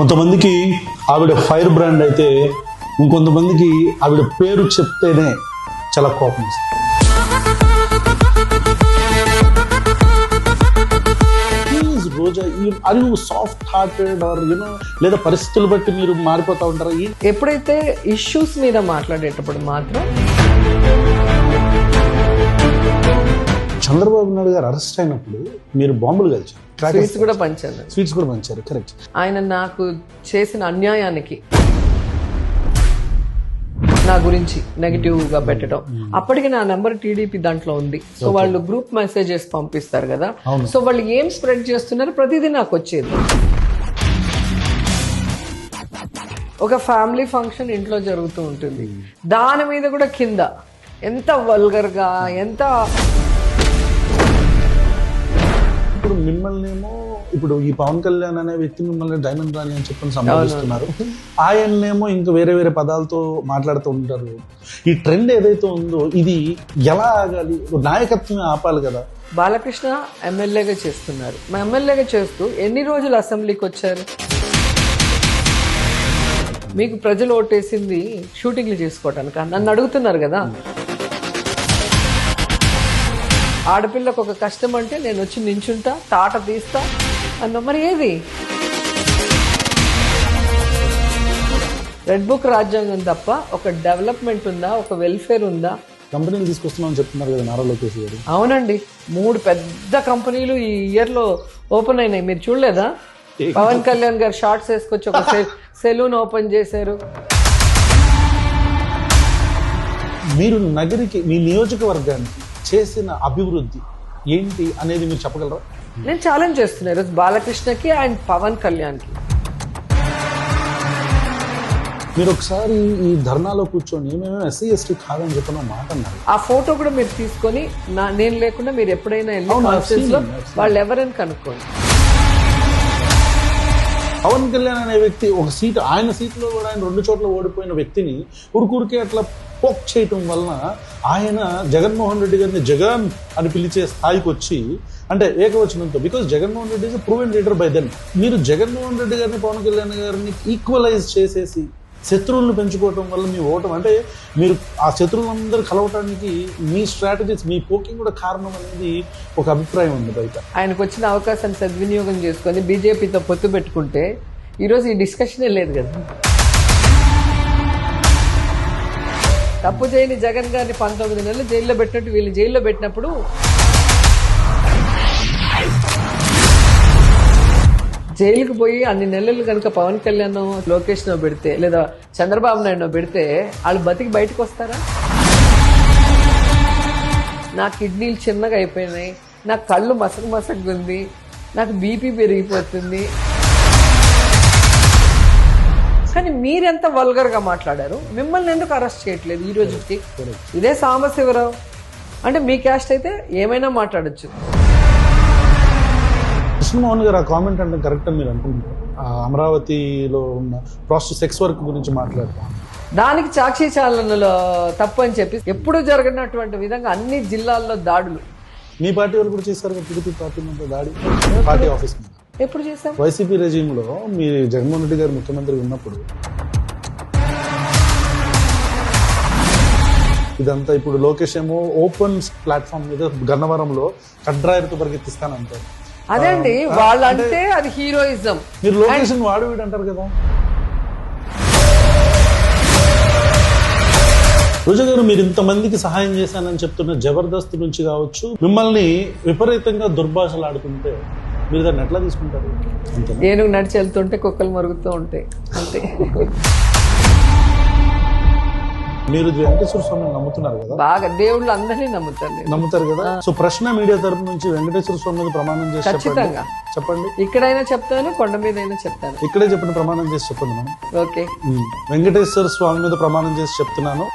కొంతమందికి ఆవిడ fire brand అయితే ఇంకొంతమందికి ఆవిడ పేరు చెప్తేనే చాలా కోపం వస్తుంది. Please Roja, are you soft hearted or you know, లేదా పరిస్థితులు బట్టి మీరు మారిపోతూ ఉంటారా? ఎప్పుడైతే ఇష్యూస్ మీద మాట్లాడేటప్పుడు మాత్రం చంద్రబాబు నాయుడు గారు అరెస్ట్ అయినప్పుడు మీరు బాంబులు కలిచారు, స్వీట్స్ కూడా పంచాను. స్వీట్స్ కూడా పంచారు, కరెక్ట్. ఆయన నాకు చేసిన అన్యాయానికి నా గురించి నెగిటివ్ గా పెట్టడం, అప్పటికి నా నెంబర్ టీడీపీ దాంట్లో ఉంది. సో వాళ్ళు గ్రూప్ మెసేజెస్ పంపిస్తారు కదా, సో వాళ్ళు ఏం స్ప్రెడ్ చేస్తున్నారు ప్రతిదీ నాకు వచ్చేది. ఒక ఫ్యామిలీ ఫంక్షన్ ఇంట్లో జరుగుతూ ఉంటుంది, దాని మీద కూడా కింద ఎంత వల్గర్ గా, ఎంత ఇప్పుడు మిమ్మల్నేమో, ఇప్పుడు ఈ పవన్ కళ్యాణ్ అనే వ్యక్తి మిమ్మల్ని డైమండ్ రాణి అని చెప్పని సంబోధిస్తున్నారు, ఆయన్నేమో ఇంకా వేరే వేరే పదాలతో మాట్లాడుతూ ఉంటారు. ఈ ట్రెండ్ ఏదైతే ఉందో ఇది ఎలా ఆగాలి? నాయకత్వమే ఆపాలి కదా. బాలకృష్ణ ఎమ్మెల్యేగా చేస్తున్నారు, మా ఎమ్మెల్యేగా చేస్తూ ఎన్ని రోజులు అసెంబ్లీకి వచ్చారు? మీకు ప్రజలు ఓటేసింది షూటింగ్లు చేసుకోవటానికి, నన్ను అడుగుతున్నారు కదా. ఆడపిల్లకు ఒక కష్టం అంటే నేను వచ్చి నించుంటా, తాట తీస్తా అన్న. మరి ఏది రెడ్ బుక్ రాజ్యాంగం తప్ప ఒక డెవలప్మెంట్ ఉందా, ఒక వెల్ఫేర్ ఉందా? కంపెనీలు తీసుకొస్తున్నామని చెప్తున్నారు కదా నారా లోకేష్ గారు. అవునండి, 3 పెద్ద కంపెనీలు ఈ ఇయర్ లో ఓపెన్ అయినాయి, మీరు చూడలేదా? పవన్ కళ్యాణ్ గారు షార్ట్స్ వేసుకొచ్చి ఒక సెలూన్ ఓపెన్ చేశారు. మీరు నగరికి, మీ నియోజకవర్గానికి చేసిన అభివృద్ధి ఏంటి అనేది మీరు చెప్పగలరా? నేను ఛాలెంజ్ చేస్తున్నా ఈరోజు బాలకృష్ణకి అండ్ పవన్ కళ్యాణ్కి. మీరు ఒకసారి ఈ ధర్నాలో కూర్చొని మేమేమో ఎస్సీ ఎస్టీ కాదని చెప్పిన మాట అన్నారు. ఆ ఫోటో కూడా మీరు తీసుకొని నేను లేకుండా మీరు ఎప్పుడైనా వెళ్ళి వాళ్ళు ఎవరైనా కనుక్కోండి. పవన్ కళ్యాణ్ అనే వ్యక్తి ఒక సీట్, ఆయన సీట్లో కూడా ఆయన 2 చోట్ల ఓడిపోయిన వ్యక్తిని ఉరుకురికే అట్లా పోక్ చేయటం వలన ఆయన జగన్మోహన్ రెడ్డి గారిని జగన్ అని పిలిచే స్థాయికి వచ్చి, అంటే ఏకవచనంతో, because Jaganmohan Reddy is proven leader by then. మీరు జగన్మోహన్ రెడ్డి గారిని, పవన్ కళ్యాణ్ గారిని ఈక్వలైజ్ చేసేసి శత్రువులను పెంచుకోవటం వల్ల మీ ఓటం, అంటే మీరు ఆ శత్రువులందరూ కలవటానికి మీ స్ట్రాటజీస్, మీ పోకింగ్ కూడా కారణం అనేది ఒక అభిప్రాయం ఉంది బయట. ఆయనకు వచ్చిన అవకాశాన్ని సద్వినియోగం చేసుకొని బీజేపీతో పొత్తు పెట్టుకుంటే ఈరోజు ఈ డిస్కషనే లేదు కదా. తప్పు చేయని జగన్ గారిని 19 నెలలు జైల్లో పెట్టినట్టు వీళ్ళు జైల్లో పెట్టినప్పుడు జైలుకు పోయి అన్ని నెలలు కనుక పవన్ కళ్యాణ్ లోకేష్ నో పెడితే, లేదా చంద్రబాబు నాయుడు పెడితే వాళ్ళు బతికి బయటకు వస్తారా? నా కిడ్నీలు చిన్నగా అయిపోయినాయి, నా కళ్ళు మసకగా ఉంది, నాకు బీపీ పెరిగిపోతుంది. కానీ మీరెంత వల్గర్గా మాట్లాడారు, మిమ్మల్ని ఎందుకు అరెస్ట్ చేయట్లేదు ఈ రోజుకి? ఇదే సాంబశివరావు అంటే మీ క్యాస్ట్ అయితే ఏమైనా మాట్లాడచ్చు. కృష్ణమోహన్ గారు ఆ కామెంట్ అంటే కరెక్ట్ అని మీరు అనుకుంటున్నారు? అమరావతిలో ఉన్న ప్రాస్టిట్యూట్ సెక్స్ వర్క్ గురించి మాట్లాడతాం, దానికి సాక్షి ఛానల్లో తప్పు అని చెప్పి ఎప్పుడు జరగనటువంటి విధంగా అన్ని జిల్లాల్లో దాడులు. మీ పార్టీ వాళ్ళు కూడా చేశారు, టీడీపీ పార్టీ మీద దాడి, పార్టీ ఆఫీస్ మీద. ఎప్పుడు చేశాం? వైసీపీ రెజీమ్లో మీ జగన్మోహన్ రెడ్డి గారు ముఖ్యమంత్రి ఉన్నప్పుడు. ఇదంతా ఇప్పుడు లోకేష్ ఏమో ఓపెన్ ప్లాట్ఫామ్ మీద గన్నవరంలో కడ్రాయర్తో పరిగెత్తిస్తానంటారు. అదే అండి, వాళ్ళంటే అది హీరోయిజం. మీరు లోకేష్ వాడు వీడు అంటారు కదా. రోజా గారు, మీరు ఇంతమందికి సహాయం చేశానని చెప్తున్న జబర్దస్త్ నుంచి కావచ్చు, మిమ్మల్ని విపరీతంగా దుర్భాషలు ఆడుతుంటే మీరు దాన్ని ఎట్లా తీసుకుంటారు? ఏనుగు నడిచి వెళ్తుంటే కుక్కలు మరుగుతూ ఉంటాయి అంతే. మీరు వెంకటేశ్వర స్వామిని నమ్ముతున్నారు కదా, బాగా దేవుళ్ళు అందరినీ నమ్ముతారు కదా. సో ప్రశ్న మీడియా తరపు నుంచి వెంకటేశ్వర స్వామి మీద ప్రమాణం చేసి ఖచ్చితంగా చెప్పండి. ఇక్కడైనా చెప్తాను, కొండ మీద అయినా చెప్తాను. ఇక్కడే చెప్పండి, ప్రమాణం చేసి చెప్పండి మనం. ఓకే, వెంకటేశ్వర స్వామి మీద ప్రమాణం చేసి చెప్తున్నాను.